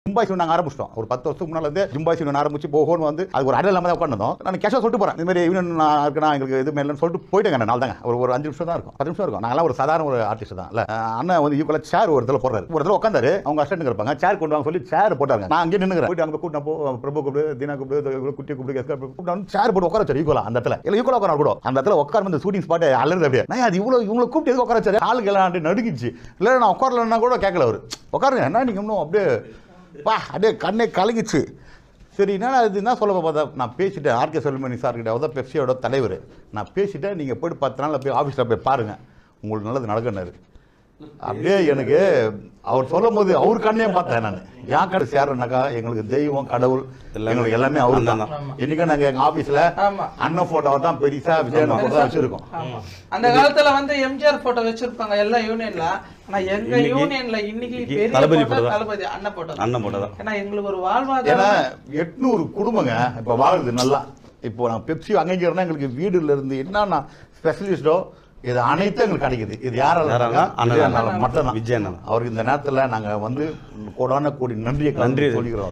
Gym boys நாங்கள் ஆரம்பிச்சிட்டோம். ஒரு 10 வருஷத்துக்கு முன்னால இருந்து ஜிம்பாய்ஸ் ஆரம்பிச்சு போகணும் வந்து அது ஒரு அடல் இல்லாமல் தான் உட்காந்துருந்தோம். நான் கேஷாக சொல்லிட்டு போகிறேன், இந்த மாதிரி ஈவன் நான் இருக்கேன், எங்களுக்கு எதுவுமே இல்லைன்னு சொல்லிட்டு போயிட்டேங்க. நாள் தாங்க ஒரு 5 நிமிஷம் தான் இருக்கும், 10 நிமிஷம் இருக்கும். நாங்களாம் ஒரு சாதாரண ஒரு ஆர்டிஸ்ட் தான். இல்லை அண்ணன் வந்து ஈக்குவலாக சேர் ஒரு இடத்துல போடுறாரு. ஒரு இடத்துல உட்காந்தாரு, அவங்க அசிஸ்டன்ட் இருப்பாங்க, சேர் கொண்டு வாங்க சொல்லி சேர் போட்டாங்க. நான் அங்கே நின்னுக்கிறேன். போயிட்டு அங்கே கூட்டினா பிரபு கூப்பிடு, தீனா கூப்பிடு, குட்டி கூப்பிடு, சேர் போட்டு உட்கார வச்சாரு ஈக்குவலா. அந்த இடத்துல இல்லை ஈக்குவலாக உட்கார கூட அந்த இடத்துல உட்கார இந்த ஷூட்டிங் ஸ்பாட் அலருது. அப்படியே நான் அது இவங்களை கூப்பிட்டு எதுக்கு உட்கார வச்சாரு, ஆளுக்கு எல்லாம் நடுக்கிச்சு. இல்லை நான் உட்காரலன்னா கூட கேட்கல. அவர் உட்காருங்க என்ன நீங்கள் இன்னும் அப்படியே அப்படியே கண்ணே கலங்கிச்சு. சரி என்னடா இது என்ன சொல்ல பார்த்தா நான் பேசிட்டேன். ஆர்கே செல்வமணி சார்கிட்ட, அவர் தான் பெப்சியோட தலைவர். நான் பேசிட்டேன், நீங்கள் போய்ட்டு 10 நாளில் போய் ஆஃபீஸில் போய் பாருங்கள், உங்களுக்கு நல்லது நடக்குன்னாரு. அப்படியே எனக்கு அவர் சொல்லும் போது அவர் கண்ணே பார்த்தேன் நான். ஏன் கடை சேரனாக்கா எங்களுக்கு தெய்வம் கடவுள் எங்களுக்கு எல்லாமே அவரு தான். இன்னைக்கு நாங்கள் எங்கள் ஆஃபீஸில் அண்ணன் ஃபோட்டோவை தான் பெருசா விஜயன் தான் வச்சுருக்கோம். அந்த காலத்தில் வந்து எம்ஜிஆர் ஃபோட்டோ வச்சுருப்பாங்க எல்லா யூனியன்ல. ஆனால் எங்கள் யூனியன்ல இன்னைக்கு தளபதி அண்ணன் ஃபோட்டோ தான். ஏன்னா எங்களுக்கு ஒரு வாழ்வாதாரம். ஏன்னா 800 குடும்பங்க இப்போ வாழுது நல்லா. இப்போ நான் பெப்சி அங்கேங்கிறனா எங்களுக்கு வீடுல இருந்து என்னன்னா ஸ்பெஷலிஸ்டோ இது அனைத்தும் எங்களுக்கு கிடைக்குது. இது யாரால மட்டும் தான், விஜயன். அவருக்கு இந்த நேரத்தில் நாங்கள் வந்து கோடான கோடி நன்றியை சொல்லிக்கிறோம்.